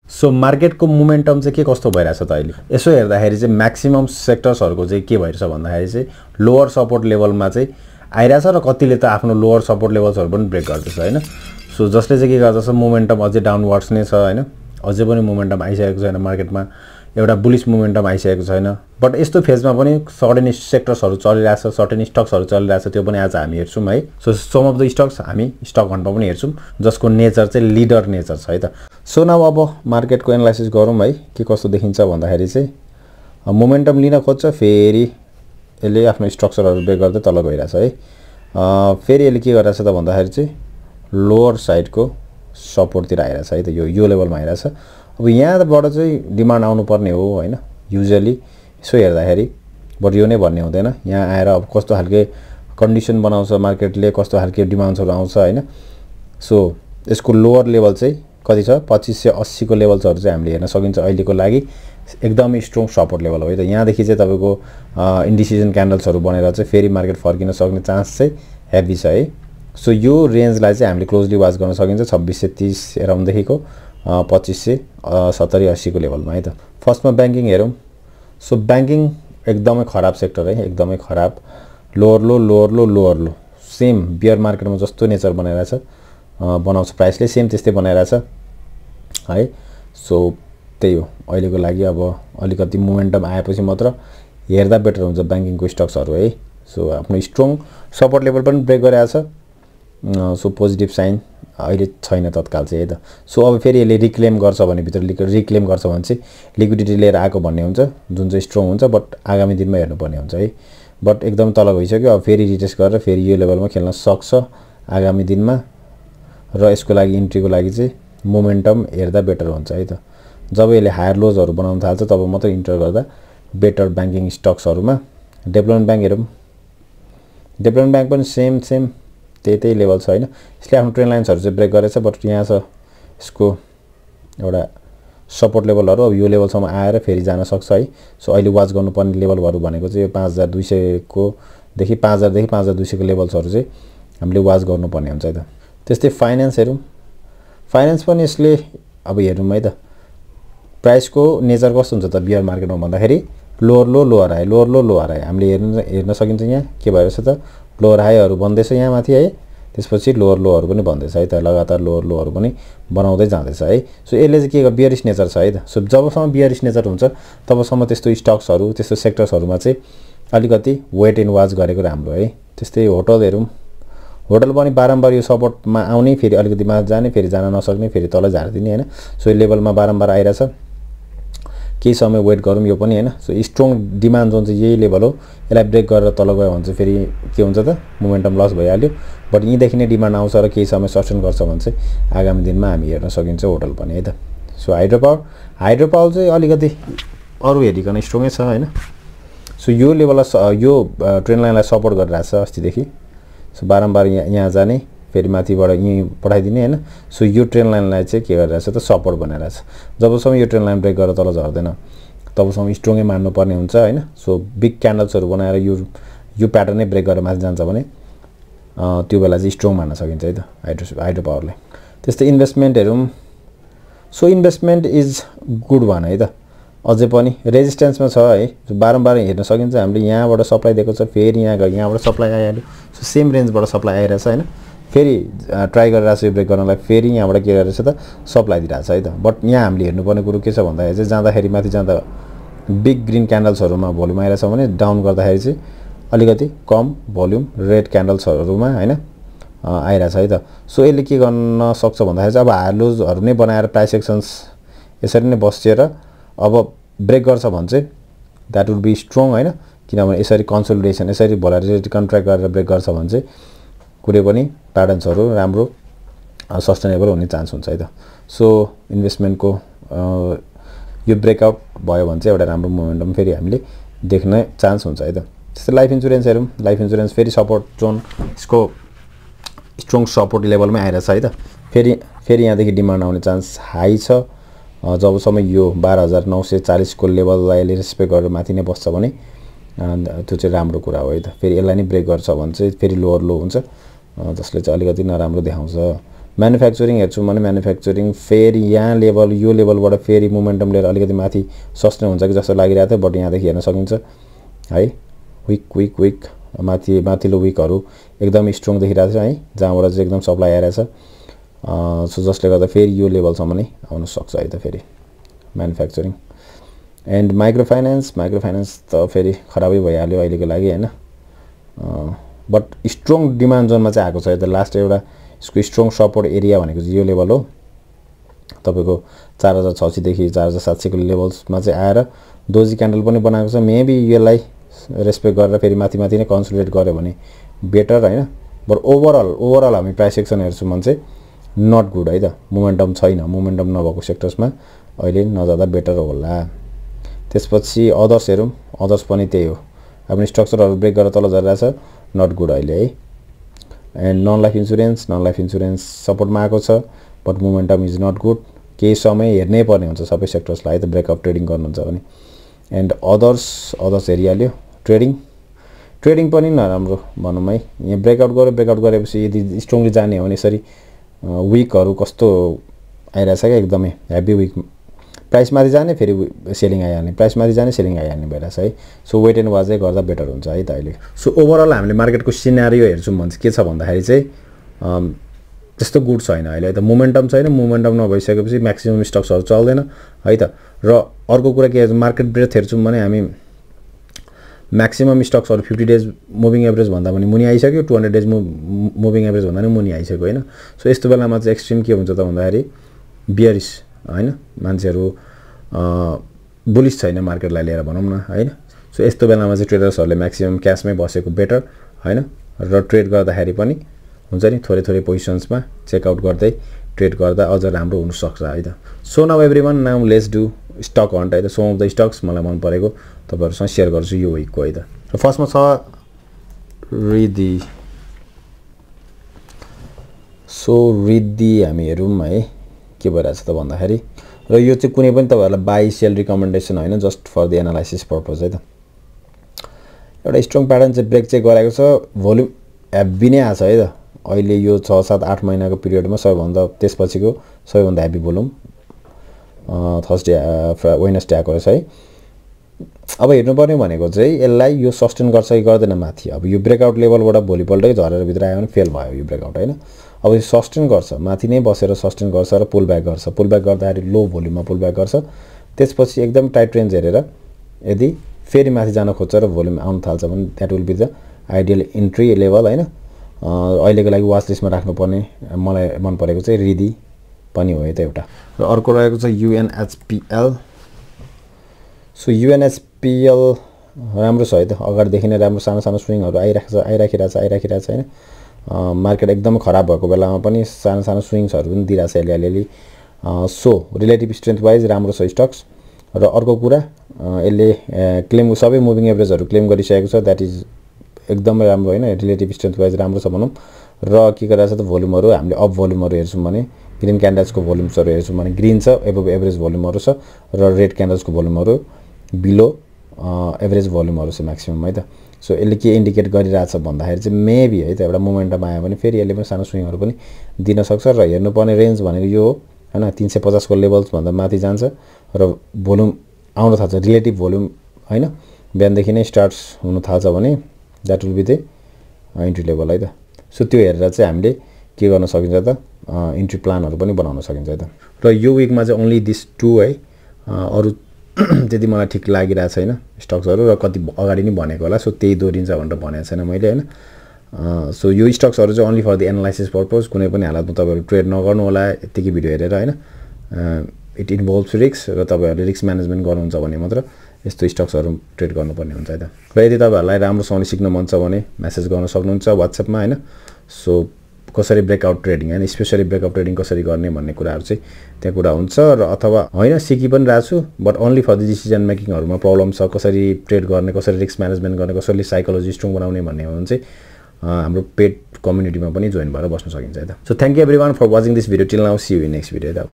So मार्केटको momentum चाहिँ के कस्तो भइरहेछ त अहिले यसो हेर्दाखेरि चाहिँ म्याक्सिमम सेक्टर्सहरुको चाहिँ के भइरहेछ भन्दाखेरि चाहिँ लोअर सपोर्ट लेभलमा चाहिँ आइरहेछ र कतिले त आफ्नो लोअर सपोर्ट लेभल्सहरु पनि ब्रेक गर्दैछ हैन सो जसले चाहिँ के गर्दैछ मोमेन्टम अझै डाउनवर्ड्स नै छ हैन अझै पनि मोमेन्टम आइसकेको छैन मार्केटमा एउटा बुलिश मोमेन्टम आइसकेको छैन बट यस्तो फेजमा पनि सर्टेन सेक्टर्सहरु चलिरहेछ सर्टेन स्टक्सहरु चलिरहेछ त्यो पनि आज हामी हेर्छौं है सो सम अफ द स्टक्स हामी स्टक हन्टमा पनि हेर्छौं जसको नेचर चाहिँ लिडर नेचर छ है त सो नाउ अब मार्केटको एनालाइसिस गरौँ है के कस्तो देखिन्छ भन्दाखेरि चाहिँ मोमेन्टम लिन खोज्छ फेरि यसले आफ्नो स्ट्रक्चरहरु ब्रेक गर्दै तल गइरहेछ है फेरि यसले के गरिरहेछ त भन्दाखेरि चाहिँ लोअर साइडको सपोर्टतिर आइरहेछ है त यो लेभलमा आइरहेछ अब यहाँबाट चाहिँ डिमान्ड आउनु पर्ने हो हैन युजुअली यसो हेर्दाखेरि बट यो नै भन्ने हुँदैन यहाँ आएर अब कस्तो खालके कन्डिसन बनाउँछ मार्केटले कस्तो खालके डिमान्ड्सहरु आउँछ हैन सो यसको लोअर लेभल चाहिँ कति छ 2580 को लेभल्सहरु चाहिँ हामीले हेर्न सकिन्छ अहिलेको लागि एकदमै स्ट्रङ सपोर्ट लेभल हो है त यहाँ देखि चाहिँ तपाईको इन्डिसिजन क्यान्डल्सहरु बनेर चाहिँ फेरि मार्केट फर्किन सक्ने चान्स चाहिँ हेभी छ है सो यो रेन्जलाई चाहिँ हामीले क्लोजली वाच गर्न सकिन्छ 2630 अराउन्ड देखिको 2570-80 को लेभलमा है त फर्स्टमा बैंकिङ हेरौं सो बैंकिङ एकदमै खराब सेक्टर है एकदमै खराब लोअर लो सेम बियर मार्केटमा जस्तो नेचर बनाइरहेछ बनाउँछ प्राइसले सेम त्यस्तै बनाइरहेछ है सो त्यही हो अहिलेको लागि अब अलिकति मोमेन्टम आएपछि मात्र हेर्दा बेटर हुन्छ बैंकिङको स्टक्सहरु है सो आफ्नो स्ट्रङ सपोर्ट लेभल पनि ब्रेक गरिरहेछ सो पोजिटिभ साइन अहिले छैन तत्काल चाहिँ है त सो अब फेरि यसले रिक्लेम गर्छ भने भित्र रिक्लेम गर्छ भने चाहिँ लिक्विडिटी लिएर आएको भन्ने हुन्छ जुन चाहिँ स्ट्रङ हुन्छ बट आगामी दिनमा हेर्नु पर्ने हुन्छ है बट एकदम तल गइसक्यो अब फेरि रिटेस्ट गरेर फेरि यो लेभलमा खेल्न सक्छ आगामी दिनमा र यसको लागि इन्ट्रीको लागि चाहिँ मोमेन्टम हेर्दा बेटर हुन्छ है त जब यसले हायर लोजहरु बनाउन थाल्छ तब मात्र इन्टर गर्दा बेटर बैंकिङ स्टक्सहरुमा डेभलपमेन्ट बैंक हेरौं डेभलपमेन्ट बैंक पनि सेम त्यही लेभल छ हैन यसले आफ्नो ट्रेन्ड लाइन्सहरु चाहिँ ब्रेक गरेछ बट यहाँ छ यसको एउटा सपोर्ट लेभलहरु अब यो लेभलसम्म आएर फेरि जान सक्छ है सो अहिले वाच गर्नुपर्ने लेभलहरु भनेको चाहिँ 5200 को देखि 5000 देखि 5200 को लेभल्सहरु चाहिँ हामीले वाच गर्नुपर्ने हुन्छ है त त्यस्तै फाइनान्स हेरौं फाइनान्स पनि यसले अब हेरौं है त प्राइसको नेचर कस्तो हुन्छ त बियर मार्केटमा भन्दाखेरि लोअर हाई हामीले हेर्न सकिन्छ यहाँ के भइरहेछ त लोअर हाईहरु बन्दैछ यहाँ माथि है त्यसपछि लोअर लोहरु पनि बन्दैछ है त लगातार लोअर लोहरु पनि बनाउँदै जाँदैछ है सो यसले चाहिँ के बियरिश नेचर छ है त सो जबसम्म बियरिश नेचर हुन्छ तबसम्म त्यस्तो स्टक्सहरु त्यस्तो सेक्टर्सहरुमा चाहिँ अलिकति वेट एन्ड वाच गरेको राम्रो है त्यस्तै होटल हेरौं होटल पनि बारम्बार यो सपोर्टमा आउने फेरि अलिकति माथि जाने फेरि जान नसक्ने फेरि तल झार्दिने हैन सो यो लेभलमा बारम्बार आइराछ केही समय वेट गरौँ यो पनि हैन सो स्ट्रङ डिमान्ड जुन चाहिँ यही लेभल हो यसलाई ब्रेक गरेर तल गयो भने चाहिँ फेरि के हुन्छ त मोमेन्टम लस भइहाल्यो बट यही देखि नै डिमान्ड आउँछ र केही समय सस्टेन गर्छ भने चाहिँ आगामी दिनमा हामी हेर्न सकिन्छ होटल पनि है त सो हाइड्रो पावर चाहिँ अलिकति अरु हेरिकन स्ट्रङै छ हैन सो यो लेभललाई यो ट्रेन्ड लाइनलाई सपोर्ट गरिरहेछ अस्तिदेखि सो बारम्बार यहाँ जाने फेरि माथिबाट यही पठाइदिने हैन सो यो ट्रेन्ड लाइनलाई चाहिँ के गरिरहेछ त सपोर्ट बनाइरहेछ जबसम्म यो ट्रेन्ड लाइन ब्रेक गरेर तल झर्दैन तबसम्म स्ट्रङै मान्नु पर्ने हुन्छ हैन सो बिग क्यान्डल्सहरु बनाएर यो प्याटर्न नै ब्रेक गरेर माथि जान्छ भने त्यो बेला चाहिँ स्ट्रङ मान्न सकिन्छ है त हाइड्रो पावरलाई त्यस्तै इन्भेस्टमेन्ट हेरौं सो इन्भेस्टमेन्ट इज गुड भन है त अझै पनि रेजिस्टेन्समा छ है बारम्बार हेर्न सकिन्छ हामीले यहाँबाट सप्लाई दिएको छ फेरि यहाँ गयो यहाँबाट सप्लाई आइहाल्यो सो सेम रेन्जबाट सप्लाई आइरहेछ हैन फेरि ट्राई गरिरहेछ यो ब्रेक गर्नलाई फेरि यहाँबाट के गरिरहेछ त सप्लाई दिइरहेछ है त बट यहाँ हामीले हेर्नुपर्ने कुरो के छ भन्दाखेरि चाहिँ जाँदाखेरि माथि जाँदा बिग ग्रीन क्यान्डल्सहरुमा भोल्युम आइरहेछ भने डाउन गर्दाखेरि चाहिँ अलिकति कम भोल्युम रेड क्यान्डल्सहरुमा हैन आइरहेछ है त सो यसले के गर्न सक्छ भन्दाखेरि चाहिँ अब हायर लोजहरु नै बनाएर प्राइस एक्सन्स यसरी नै बसेर अब ब्रेक गर्छ भने चाहिँ दैट वुड बी स्ट्रङ हैन किनभने यसरी कन्सोलिडेसन यसरी भोलाटिलिटी कन्ट्र्याक्ट गरेर ब्रेक गर्छ भने चाहिँ कुनै पनि प्याटर्न्सहरु राम्रो सस्टेनेबल हुने चान्स हुन्छ है त सो इन्भेस्टमेन्टको यो ब्रेकआउट भयो भने चाहिँ एउटा राम्रो मोमेन्टम फेरि हामीले देख्न चान्स हुन्छ है त त्यस्तै लाइफ इन्स्योरेन्स हेरौं लाइफ इन्स्योरेन्स फेरि सपोर्ट जोन यसको स्ट्रङ सपोर्ट लेभलमै आइरहेछ है त फेरि यहाँदेखि डिमान्ड आउने चान्स हाई छ जबसम्म यो 12940 को लेभललाई रेस्पेक्ट गरेर माथि नै बस्छ भने त्यो चाहिँ राम्रो कुरा हो है त फेरि यसलाई नै ब्रेक गर्छ भने चाहिँ फेरि लोअर लो हुन्छ जसले चाहिँ अलिकति नराम्रो देखाउँछ म्यानुफ्याक्चरिङ हेर्छौँ भने म्यानुफ्याक्चरिङ फेरि यहाँ लेभल यो लेभलबाट फेरि मोमेन्टम लिएर अलिकति माथि सस्टेन हुन्छ कि जस्तो लागिरहेको थियो, बट यहाँदेखि हेर्न सकिन्छ है विक माथिल्लो विकहरू एकदम स्ट्रङ देखिरहेको छ है, जहाँबाट चाहिँ एकदम सप्लाई आइरहेछ। सो जसले गर्दा फेरि यो लेभलसम्म नै आउन सक्छ है त फेरि म्यानुफ्याक्चरिङ। एन्ड माइक्रो फाइनेन्स त फेरि खराबै भइहाल्यो अहिलेको लागि होइन, बट स्ट्रङ डिमान्ड जोनमा चाहिँ आएको छ यता। लास्ट एउटा यसको स्ट्रङ सपोर्ट एरिया भनेको चाहिँ यो लेभल हो तपाईँको 4086 देखि 4700 को लेभल्समा चाहिँ आएर डोजी क्यान्डल पनि बनाएको छ। मेबी यसलाई रेस्पेक्ट गरेर फेरि माथि नै कन्सोलिडेट गर्यो भने बेटर होइन, बट ओभरअल हामी प्राइस एक्सन हेर्छौँ भने चाहिँ नट गुड है त। मोमेन्टम छैन, मोमेन्टम नभएको सेक्टर्समा अहिले नजाँदा बेटर होला। त्यसपछि अदर्स हेरौँ, अदर्स पनि त्यही हो, आफ्नो स्ट्रक्चरहरू ब्रेक गरेर तल झरिरहेछ, नट गुड अहिले है। एन्ड नन लाइफ इन्सुरेन्स सपोर्टमा आएको छ, but momentum is not good. केही समय हेर्नै पर्ने हुन्छ सबै सेक्टर्सलाई है त ब्रेकअप ट्रेडिङ गर्नुहुन्छ भने। And others हेरिहाल्यो। ट्रेडिङ पनि नराम्रो भनौँ है, यहाँ ब्रेकआउट गरेपछि यदि स्ट्रङली जाने हो भने यसरी विकहरू कस्तो आइरहेछ क्या, एकदमै हेभी विक। प्राइस माथि जाने फेरि सेलिङ आइहाल्ने, प्राइस माथि जाने सेलिङ आइहाल्ने भइरहेछ है। सो वेट एन्ड वाच गर्दा बेटर हुन्छ है त अहिले। सो ओभरअल हामीले मार्केटको सिनारियो हेर्छौँ भने के छ भन्दाखेरि चाहिँ त्यस्तो गुड छैन अहिले है त। मोमेन्टम छैन, मोमेन्टम नभइसकेपछि म्याक्सिमम स्टक्सहरू चल्दैन है त। र अर्को कुरा के मार्केट ब्रेथ हेर्छौँ भने हामी म्याक्सिमम स्टक्सहरू 50 डेज मुभिङ एभरेज भन्दा पनि मुनि आइसक्यो, 200 डेज मुभिङ एभरेज भन्दा पनि मुनि आइसक्यो होइन। सो यस्तो बेलामा चाहिँ एक्सट्रिम के हुन्छ त भन्दाखेरि बियरिस होइन, मान्छेहरू बुलिस छैन मार्केटलाई लिएर भनौँ न होइन। सो यस्तो बेलामा चाहिँ ट्रेडर्सहरूले म्याक्सिमम क्यासमै बसेको बेटर होइन, र ट्रेड गर्दाखेरि पनि हुन्छ नि थोरै पोजिसन्समा चेकआउट गर्दै ट्रेड गर्दा अझ राम्रो हुनसक्छ है त। So now everyone, now let's do stock hunt है त। सम अफ द स्टक्स मलाई मन परेको तपाईँहरूसँग सेयर गर्छु यो विकको है त। र फर्स्टमा छ रिद्धि। सो रिद्धि हामी हेरौँ है के भइरहेछ त भन्दाखेरि, र यो चाहिँ कुनै पनि तपाईँहरूलाई बाई सेल रिकमेन्डेसन होइन, just for the analysis purpose है त। एउटा स्ट्रङ प्याटर्न चाहिँ ब्रेक चाहिँ गराएको छ, भोल्युम हेभी नै आएको छ है त अहिले यो 6-7-8 महिनाको पिरियडमा सबैभन्दा, त्यसपछिको सबैभन्दा हेभी भोल्युम थर्सडे वेडनेसडे आएको रहेछ है। अब हेर्नुपर्ने भनेको चाहिँ यसलाई यो सस्टेन गर्छ कि गर्दैन माथि। अब यो ब्रेकआउट लेभलबाट भोलिपल्टै झरेर भित्र आयो भने फेल भयो यो ब्रेकआउट होइन। अब यो सस्टेन गर्छ, माथि नै बसेर सस्टेन गर्छ र पुल ब्याक गर्छ, पुल ब्याक गर्दाखेरि लो भोल्युममा पुल ब्याक गर्छ, त्यसपछि एकदम टाइट रेन्ज हेरेर यदि फेरि माथि जान खोज्छ र भोल्युम आउन थाल्छ भने that will be the ideal entry level होइन। अहिलेको लागि वाच लिस्टमा राख्नुपर्ने मलाई मन परेको चाहिँ रिद्धि पनि हो त एउटा। र अर्को रहेको छ UNHPL। सो UNHPL राम्रो छ है त, अगाडिदेखि नै राम्रो सानो स्विङहरू आइराखिरहेछ होइन। मार्केट एकदमै खराब भएको बेलामा पनि सानो स्विङ्सहरू पनि दिइरहेछ अलिअलि। सो रिलेटिभ स्ट्रेन्थ वाइज राम्रो छ स्टक्स। र अर्को कुरा यसले क्लेम सबै मुभिङ एभरेजहरू क्लेम गरिसकेको छ, द्याट इज एकदमै राम्रो होइन, रिलेटिभ स्ट्रेन्थ वाइज राम्रो छ भनौँ। र के गरिरहेछ त भोल्युमहरू हामीले अप भोल्युमहरू हेर्छौँ भने ग्रिन क्यान्डल्सको भोल्युम्सहरू हेर्छौँ भने ग्रिन छ, एबभ एभरेज भोल्युमहरू छ, र रेड क्यान्डल्सको भोल्युमहरू बिलो एभरेज भोल्युमहरू छ म्याक्सिमम है त। सो यसले के इन्डिकेट गरिरहेछ भन्दाखेरि चाहिँ मेबी है त एउटा मोमेन्टम आयो भने फेरि यसले पनि सानो स्विङहरू पनि दिन सक्छ। र हेर्नुपर्ने रेन्ज भनेको यो हो होइन, 350 को लेभल्सभन्दा माथि जान्छ र भोल्युम आउन थाल्छ, रिलेटिभ भोल्युम होइन बिहानदेखि नै स्टार्ट्स हुन थाल्छ भने that will be the entry level है त। सो त्यो हेरेर चाहिँ हामीले के गर्न सकिन्छ त, इन्ट्री प्लानहरू पनि बनाउन सकिन्छ है त। र यो विकमा चाहिँ ओन्ली दिस 2 है, अरू त्यति मलाई ठिक लागिरहेको छैन स्टक्सहरू, र कति अगाडि नै भनेको होला। सो त्यही दोहोरिन्छ भनेर भनेको छैन मैले होइन। सो यो स्टक्सहरू चाहिँ only for the analysis purpose, कुनै पनि हालतमा तपाईँहरू ट्रेड नगर्नु होला यतिकै भिडियो हेरेर होइन। इट इन्भल्भ्स रिस्क, र तपाईँहरूले रिस्क म्यानेजमेन्ट गर्नुहुन्छ भने मात्र यस्तो स्टक्सहरू ट्रेड गर्नुपर्ने हुन्छ है त। र यदि तपाईँहरूलाई राम्रोसँगले सिक्न मन छ भने म्यासेज गर्न सक्नुहुन्छ वाट्सएपमा होइन। सो कसरी ब्रेकआउट ट्रेडिङ होइन, स्पेसली ब्रेकआउट ट्रेडिङ कसरी गर्ने भन्ने कुराहरू चाहिँ त्यहाँ कुरा हुन्छ। र अथवा होइन सिकि पनि रहेको छु, but only for the decision मेकिङहरूमा प्रब्लम छ, कसरी ट्रेड गर्ने, कसरी रिस्क म्यानेजमेन्ट गर्ने, कसरी साइकोलोजी स्ट्रङ बनाउने भन्ने हो भने चाहिँ हाम्रो पेड कम्युनिटीमा पनि जोइन भएर बस्न सकिन्छ है त। So thank you everyone for watching this video till now, see you in next video.